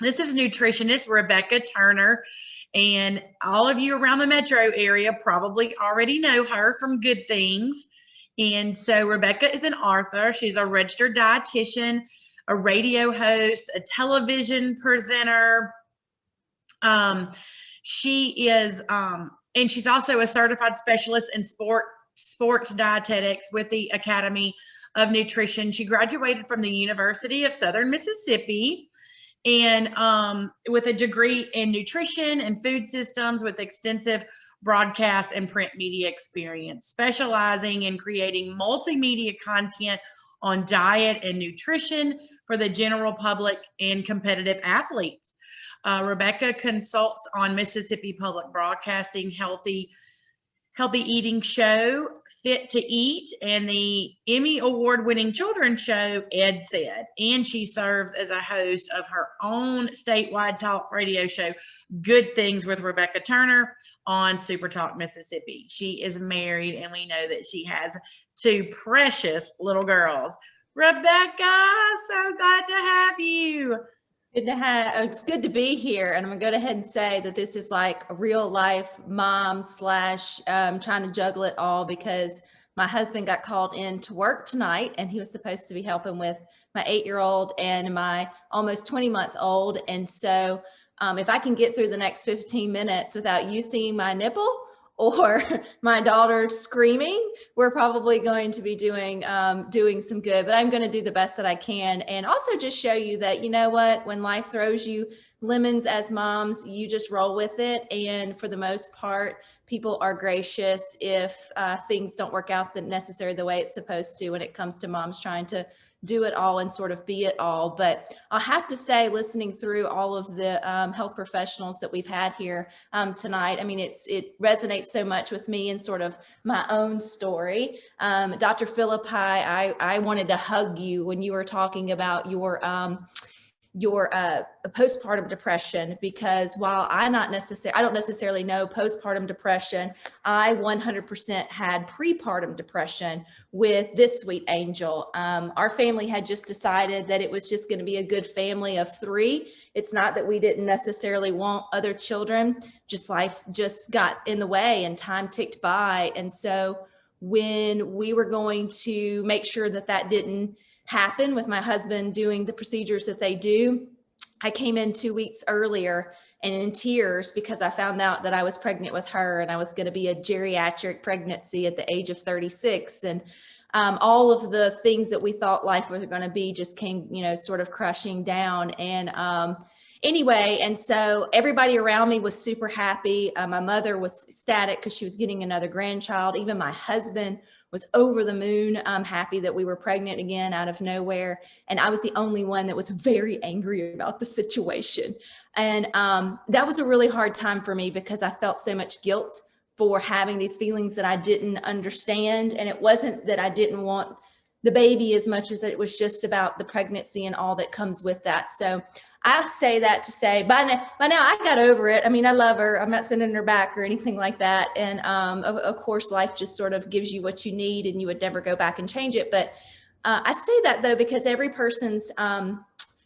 This is nutritionist Rebecca Turner. And all of you around the metro area probably already know her from Good Things. And so Rebecca is an author. She's a registered dietitian, a radio host, a television presenter. She is, and she's also a certified specialist in sports dietetics with the Academy of Nutrition. She graduated from the University of Southern Mississippi and with a degree in nutrition and food systems with extensive broadcast and print media experience, specializing in creating multimedia content on diet and nutrition for the general public and competitive athletes. Rebecca consults on Mississippi Public Broadcasting Healthy Eating Show, Fit to Eat, and the Emmy Award-winning children's show, Ed Said. And she serves as a host of her own statewide talk radio show, Good Things with Rebecca Turner, on Super Talk Mississippi. She is married, and we know that she has two precious little girls. Rebecca, so glad to have you. It's good to be here. And I'm gonna go ahead and say that this is like a real life mom / trying to juggle it all, because my husband got called in to work tonight and he was supposed to be helping with my 8-year-old and my almost 20-month-old. And so if I can get through the next 15 minutes without you seeing my nipple or my daughter screaming, we're probably going to be doing some good, but I'm going to do the best that I can. And also just show you that, you know what, when life throws you lemons as moms, you just roll with it. And for the most part, people are gracious if things don't work out necessarily the way it's supposed to when it comes to moms trying to do it all and sort of be it all. But I'll have to say, listening through all of the health professionals that we've had here tonight, I mean, it resonates so much with me and sort of my own story. Dr. Philippi, I wanted to hug you when you were talking about your postpartum depression, because while I don't necessarily know postpartum depression, I 100% had prepartum depression with this sweet angel. Our family had just decided that it was just going to be a good family of 3. It's not that we didn't necessarily want other children, just life just got in the way and time ticked by. And so when we were going to make sure that that didn't happen with my husband doing the procedures that they do, I came in 2 weeks earlier and in tears because I found out that I was pregnant with her and I was going to be a geriatric pregnancy at the age of 36. And all of the things that we thought life was going to be just came, sort of crushing down. And anyway, and so everybody around me was super happy. My mother was ecstatic because she was getting another grandchild. Even my husband was over the moon, happy that we were pregnant again out of nowhere. And I was the only one that was very angry about the situation. And that was a really hard time for me because I felt so much guilt for having these feelings that I didn't understand. And it wasn't that I didn't want the baby as much as it was just about the pregnancy and all that comes with that. So I say that to say, by now I got over it. I mean, I love her. I'm not sending her back or anything like that. And of course, life just sort of gives you what you need and you would never go back and change it. But I say that, though, because every person's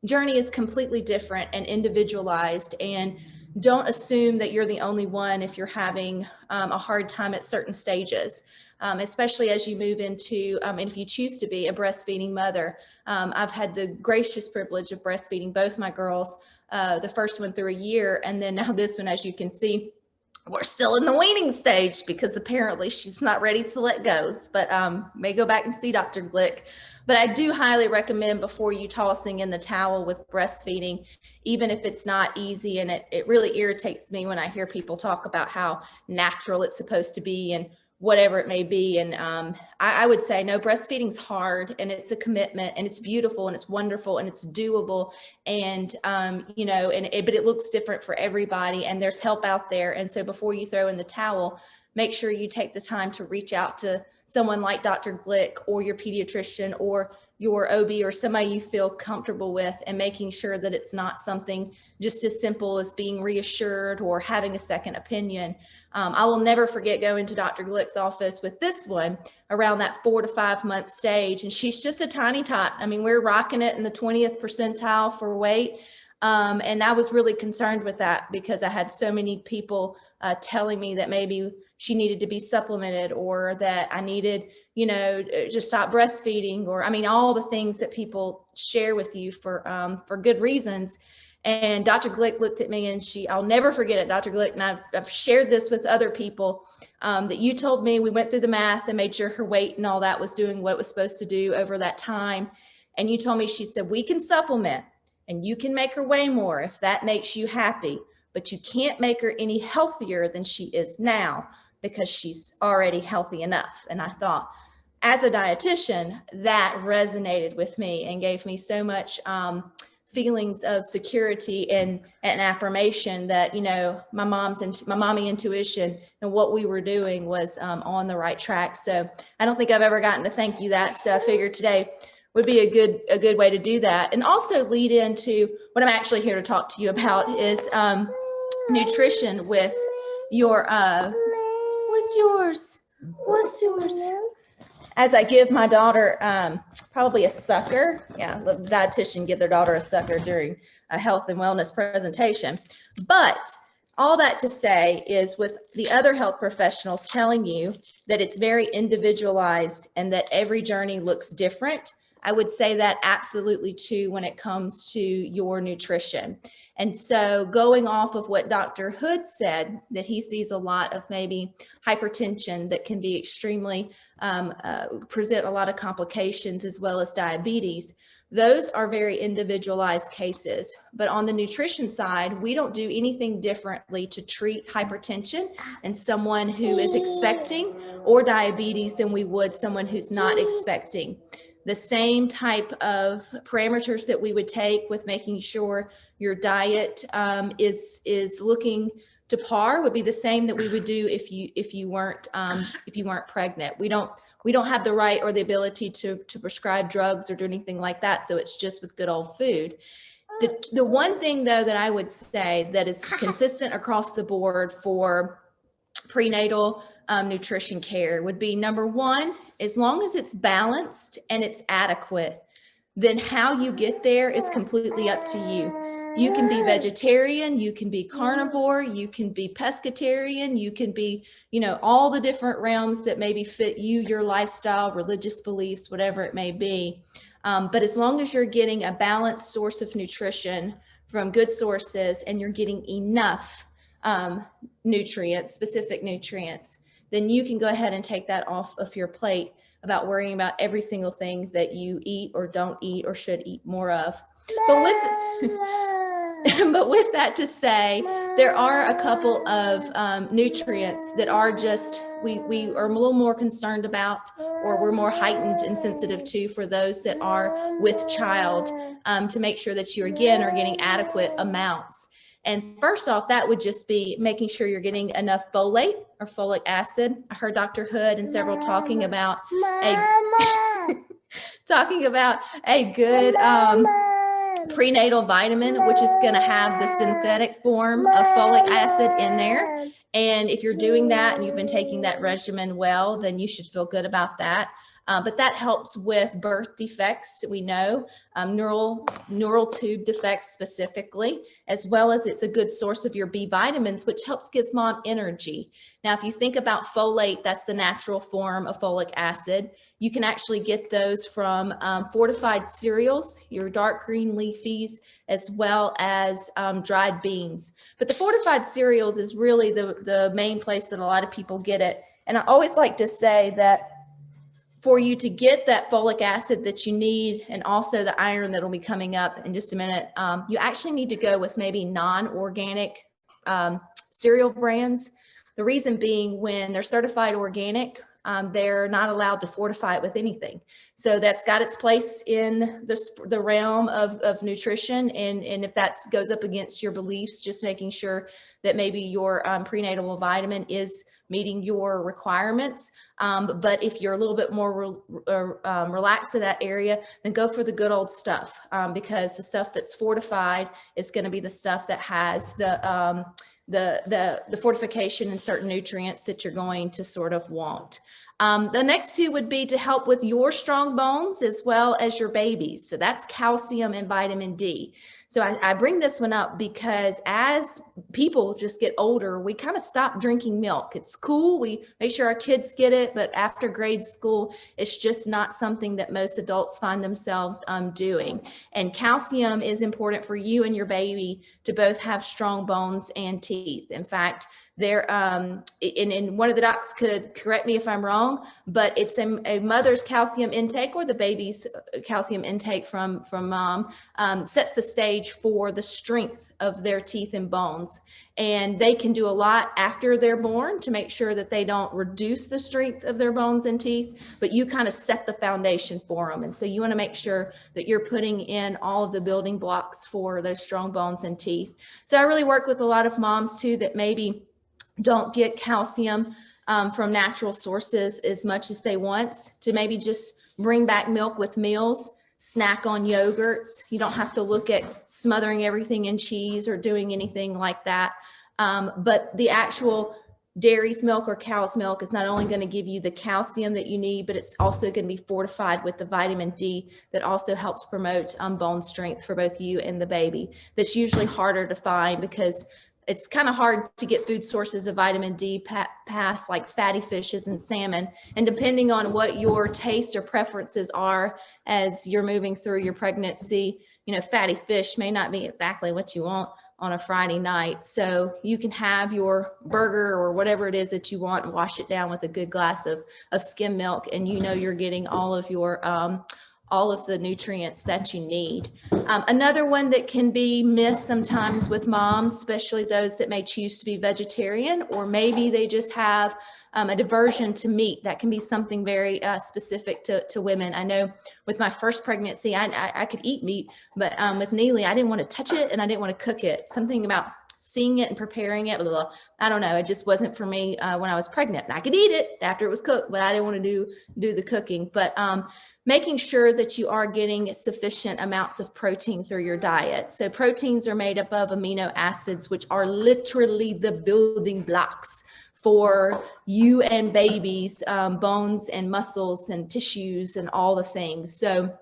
journey is completely different and individualized. And don't assume that you're the only one if you're having a hard time at certain stages. Especially as you move into, and if you choose to be a breastfeeding mother. I've had the gracious privilege of breastfeeding both my girls, the first one through a year, and then now this one, as you can see, we're still in the weaning stage because apparently she's not ready to let go, but may go back and see Dr. Glick. But I do highly recommend, before you tossing in the towel with breastfeeding, even if it's not easy, and it really irritates me when I hear people talk about how natural it's supposed to be and whatever it may be. And I would say, no, breastfeeding's hard and it's a commitment and it's beautiful and it's wonderful and it's doable. And, but it looks different for everybody and there's help out there. And so before you throw in the towel, make sure you take the time to reach out to someone like Dr. Glick or your pediatrician or your OB or somebody you feel comfortable with, and making sure that it's not something just as simple as being reassured or having a second opinion. I will never forget going to Dr. Glick's office with this one around that 4 to 5 month stage. And she's just a tiny tot. I mean, we're rocking it in the 20th percentile for weight. And I was really concerned with that because I had so many people telling me that maybe she needed to be supplemented, or that I needed, just stop breastfeeding, or I mean, all the things that people share with you for good reasons. And Dr. Glick looked at me and I'll never forget it, Dr. Glick, and I've shared this with other people, that you told me, we went through the math and made sure her weight and all that was doing what it was supposed to do over that time. And you told me, she said, we can supplement and you can make her weigh more if that makes you happy, but you can't make her any healthier than she is now because she's already healthy enough. And I thought, as a dietitian, that resonated with me and gave me so much feelings of security and affirmation that, my mommy intuition and what we were doing was on the right track. So I don't think I've ever gotten to thank you that. So I figured today would be a good way to do that. And also lead into what I'm actually here to talk to you about is nutrition with your, what's yours? As I give my daughter probably a sucker. Yeah, the dietitian give their daughter a sucker during a health and wellness presentation. But all that to say is, with the other health professionals telling you that it's very individualized and that every journey looks different, I would say that absolutely too when it comes to your nutrition. And so going off of what Dr. Hood said, that he sees a lot of maybe hypertension that can be extremely, present a lot of complications, as well as diabetes. Those are very individualized cases. But on the nutrition side, we don't do anything differently to treat hypertension in someone who is expecting, or diabetes, than we would someone who's not expecting. The same type of parameters that we would take with making sure your diet is looking to par would be the same that we would do if you weren't pregnant. We don't have the right or the ability to prescribe drugs or do anything like that. So it's just with good old food. The one thing though that I would say that is consistent across the board for prenatal nutrition care would be, number one, as long as it's balanced and it's adequate, then how you get there is completely up to you. You can be vegetarian, you can be carnivore, you can be pescatarian, you can be, all the different realms that maybe fit you, your lifestyle, religious beliefs, whatever it may be. But as long as you're getting a balanced source of nutrition from good sources and you're getting enough nutrients, specific nutrients, then you can go ahead and take that off of your plate about worrying about every single thing that you eat or don't eat or should eat more of. But with that to say, there are a couple of nutrients that are just, we are a little more concerned about, or we're more heightened and sensitive to, for those that are with child, to make sure that you, again, are getting adequate amounts. And first off, that would just be making sure you're getting enough folate or folic acid. I heard Dr. Hood and several talking about a good prenatal vitamin, which is going to have the synthetic form of folic acid in there. And if you're doing that and you've been taking that regimen well, then you should feel good about that. But that helps with birth defects, we know, neural tube defects specifically, as well as it's a good source of your B vitamins, which helps give mom energy. Now, if you think about folate, that's the natural form of folic acid. You can actually get those from fortified cereals, your dark green leafies, as well as dried beans. But the fortified cereals is really the main place that a lot of people get it. And I always like to say that for you to get that folic acid that you need, and also the iron that'll be coming up in just a minute, you actually need to go with maybe non-organic cereal brands. The reason being, when they're certified organic, they're not allowed to fortify it with anything. So that's got its place in the realm of nutrition. And if that goes up against your beliefs, just making sure that maybe your prenatal vitamin is meeting your requirements. But if you're a little bit more relaxed in that area, then go for the good old stuff, because the stuff that's fortified is going to be the stuff that has the fortification and certain nutrients that you're going to sort of want. The next two would be to help with your strong bones as well as your babies. So that's calcium and vitamin D. So I bring this one up because as people just get older, we kind of stop drinking milk. It's cool. We make sure our kids get it, but after grade school, it's just not something that most adults find themselves doing. And calcium is important for you and your baby to both have strong bones and teeth. In fact, there, and one of the docs could correct me if I'm wrong, but it's a mother's calcium intake or the baby's calcium intake from mom sets the stage for the strength of their teeth and bones. And they can do a lot after they're born to make sure that they don't reduce the strength of their bones and teeth, but you kind of set the foundation for them. And so you want to make sure that you're putting in all of the building blocks for those strong bones and teeth. So I really work with a lot of moms too that maybe don't get calcium from natural sources as much as they want, to maybe just bring back milk with meals, snack on yogurts. You don't have to look at smothering everything in cheese or doing anything like that. But the actual dairy's milk or cow's milk is not only going to give you the calcium that you need, but it's also going to be fortified with the vitamin D that also helps promote bone strength for both you and the baby. That's usually harder to find because it's kind of hard to get food sources of vitamin D past like fatty fishes and salmon. And depending on what your taste or preferences are as you're moving through your pregnancy, you know, fatty fish may not be exactly what you want on a Friday night. So you can have your burger or whatever it is that you want and wash it down with a good glass of skim milk. And you know, you're getting all of your, all of the nutrients that you need. Another one that can be missed sometimes with moms, especially those that may choose to be vegetarian, or maybe they just have a diversion to meat. That can be something very specific to women. I know with my first pregnancy, I could eat meat, but with Neely, I didn't want to touch it and I didn't want to cook it. Something about seeing it and preparing it, blah, blah, I don't know. It just wasn't for me when I was pregnant. I could eat it after it was cooked, but I didn't want to do the cooking. But making sure that you are getting sufficient amounts of protein through your diet. So proteins are made up of amino acids, which are literally the building blocks for you and babies, bones and muscles and tissues and all the things. So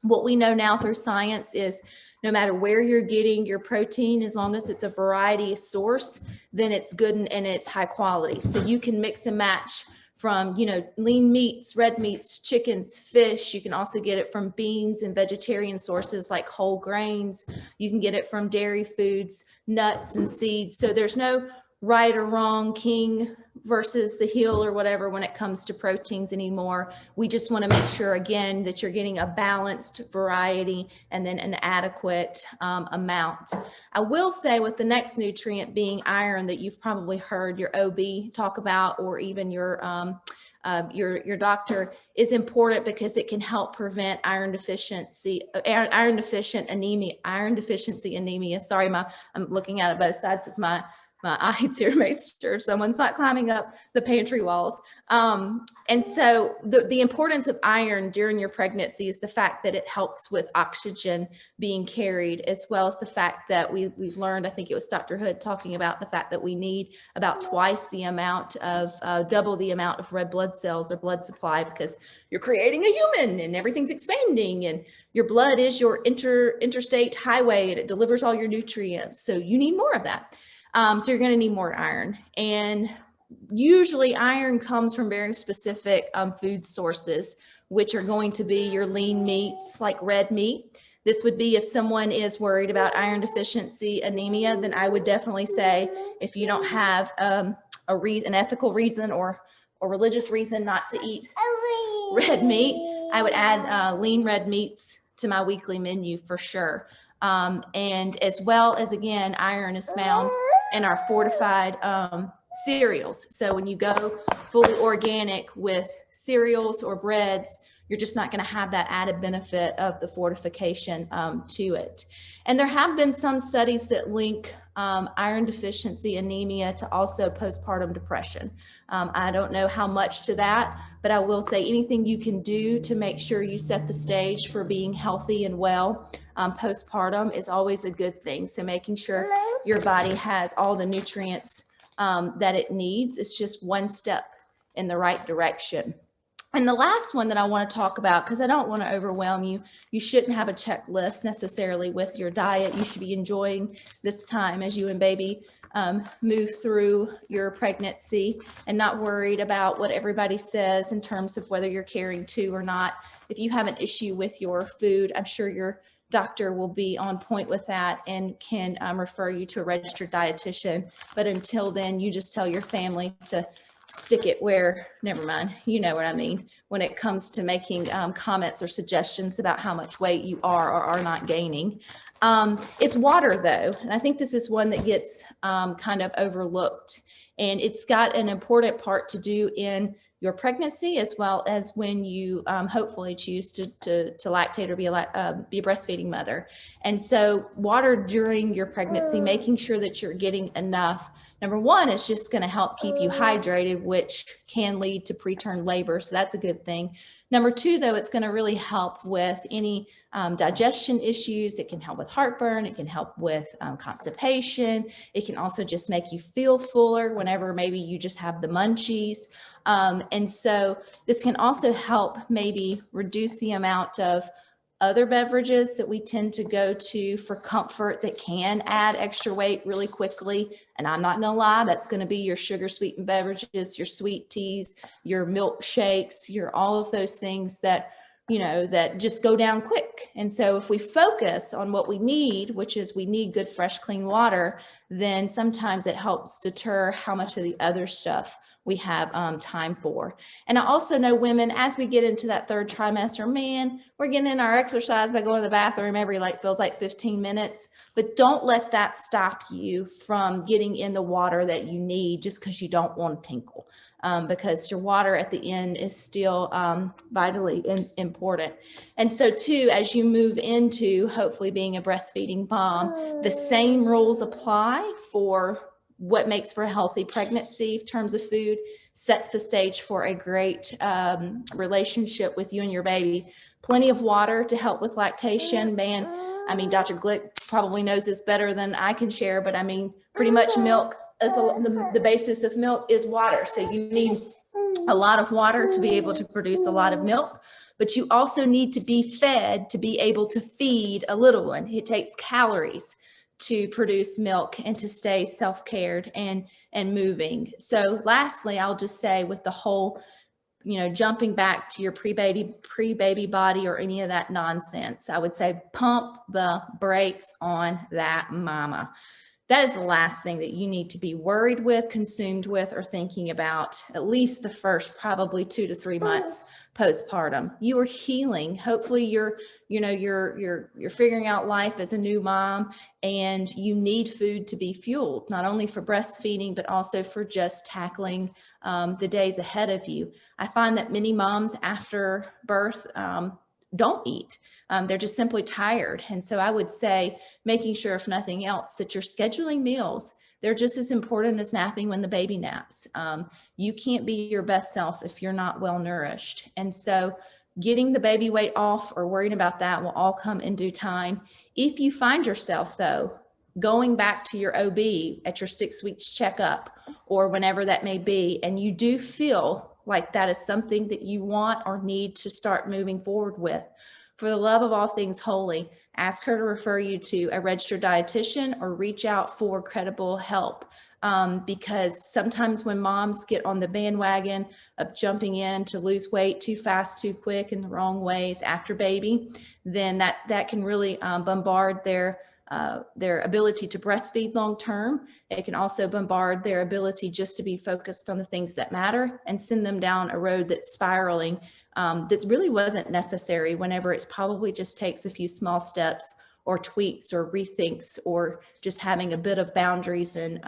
what we know now through science is no matter where you're getting your protein, as long as it's a variety source, then it's good and it's high quality. So you can mix and match from, you know, lean meats, red meats, chickens, fish. You can also get it from beans and vegetarian sources like whole grains. You can get it from dairy foods, nuts and seeds. So there's no right or wrong, king versus the heel or whatever when it comes to proteins anymore. We just want to make sure, again, that you're getting a balanced variety and then an adequate amount. I will say with the next nutrient being iron that you've probably heard your OB talk about, or even your doctor, is important because it can help prevent iron deficiency anemia. Sorry, I'm looking at both sides of my eyes here to make sure someone's not climbing up the pantry walls. And so the importance of iron during your pregnancy is the fact that it helps with oxygen being carried, as well as the fact that we've learned, I think it was Dr. Hood talking about the fact that we need about twice the amount of, double the amount of red blood cells or blood supply, because you're creating a human and everything's expanding, and your blood is your interstate highway and it delivers all your nutrients. So you need more of that. So you're going to need more iron. And usually iron comes from very specific food sources, which are going to be your lean meats like red meat. This would be if someone is worried about iron deficiency anemia, then I would definitely say if you don't have an ethical reason or religious reason not to eat red meat, I would add lean red meats to my weekly menu for sure. And as well as, again, iron is found in our fortified cereals. So when you go fully organic with cereals or breads, you're just not going to have that added benefit of the fortification to it. And there have been some studies that link iron deficiency anemia to also postpartum depression. I don't know how much to that, but I will say anything you can do to make sure you set the stage for being healthy and well postpartum is always a good thing. So making sure your body has all the nutrients that it needs is just one step in the right direction. And the last one that I want to talk about, because I don't want to overwhelm you, you shouldn't have a checklist necessarily with your diet. You should be enjoying this time as you and baby move through your pregnancy and not worried about what everybody says in terms of whether you're carrying two or not. If you have an issue with your food, I'm sure your doctor will be on point with that and can refer you to a registered dietitian. But until then, you just tell your family to stick it where, never mind, you know what I mean, when it comes to making comments or suggestions about how much weight you are or are not gaining. It's water though, and I think this is one that gets kind of overlooked, and it's got an important part to do in your pregnancy as well as when you hopefully choose to lactate or be a breastfeeding mother. And so water during your pregnancy, making sure that you're getting enough, number one, is just going to help keep you hydrated, which can lead to preterm labor. So that's a good thing. Number two, though, it's going to really help with any digestion issues. It can help with heartburn. It can help with constipation. It can also just make you feel fuller whenever maybe you just have the munchies. And so this can also help maybe reduce the amount of other beverages that we tend to go to for comfort that can add extra weight really quickly. And I'm not gonna lie, that's gonna be your sugar sweetened beverages, your sweet teas, your milkshakes, your all of those things that, you know, that just go down quick. And so if we focus on what we need, which is we need good, fresh, clean water, then sometimes it helps deter how much of the other stuff we have time for. And I also know women, as we get into that third trimester, man, we're getting in our exercise by going to the bathroom every feels like 15 minutes, but don't let that stop you from getting in the water that you need just because you don't want to tinkle, because your water at the end is still vitally important. And so too, as you move into hopefully being a breastfeeding mom, the same rules apply for what makes for a healthy pregnancy in terms of food, sets the stage for a great relationship with you and your baby. Plenty of water to help with lactation. Man, I mean, Dr. Glick probably knows this better than I can share, but I mean, pretty much milk, the basis of milk is water. So you need a lot of water to be able to produce a lot of milk, but you also need to be fed to be able to feed a little one. It takes calories to produce milk and to stay self-cared and moving. So lastly, I'll just say with the whole, you know, jumping back to your pre-baby body or any of that nonsense, I would say pump the brakes on that mama. That is the last thing that you need to be worried with, consumed with, or thinking about at least the first probably 2 to 3 months postpartum. You are healing. Hopefully you're figuring out life as a new mom, and you need food to be fueled, not only for breastfeeding, but also for just tackling the days ahead of you. I find that many moms after birth don't eat. They're just simply tired. And so I would say making sure, if nothing else, that you're scheduling meals. They're just as important as napping when the baby naps. You can't be your best self if you're not well nourished. And so getting the baby weight off or worrying about that will all come in due time. If you find yourself, though, going back to your OB at your 6 weeks checkup or whenever that may be, and you do feel like that is something that you want or need to start moving forward with, for the love of all things holy, ask her to refer you to a registered dietitian or reach out for credible help. Because sometimes when moms get on the bandwagon of jumping in to lose weight too fast, too quick, in the wrong ways after baby, then that can really bombard their ability to breastfeed long term. It can also bombard their ability just to be focused on the things that matter and send them down a road that's spiraling that really wasn't necessary, whenever it's probably just takes a few small steps or tweaks or rethinks or just having a bit of boundaries and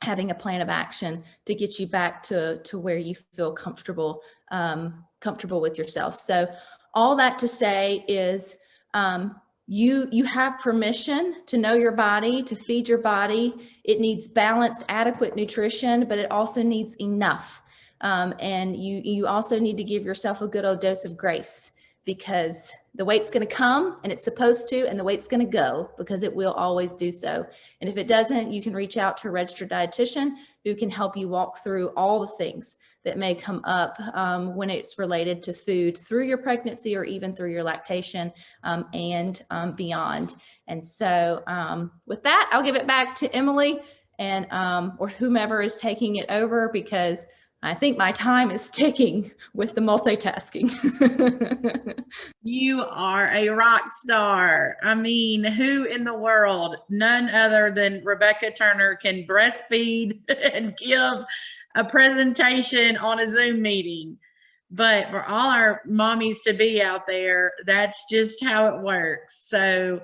having a plan of action to get you back to where you feel comfortable with yourself. So all that to say is you have permission to know your body, to feed your body. It needs balanced, adequate nutrition, but it also needs enough. And you also need to give yourself a good old dose of grace. because the weight's going to come and it's supposed to, and the weight's going to go because it will always do so. And if it doesn't, you can reach out to a registered dietitian who can help you walk through all the things that may come up when it's related to food through your pregnancy or even through your lactation and beyond. And so with that, I'll give it back to Emily and or whomever is taking it over, because I think my time is ticking with the multitasking. You are a rock star. I mean, who in the world, none other than Rebecca Turner, can breastfeed and give a presentation on a Zoom meeting? But for all our mommies to be out there, that's just how it works. So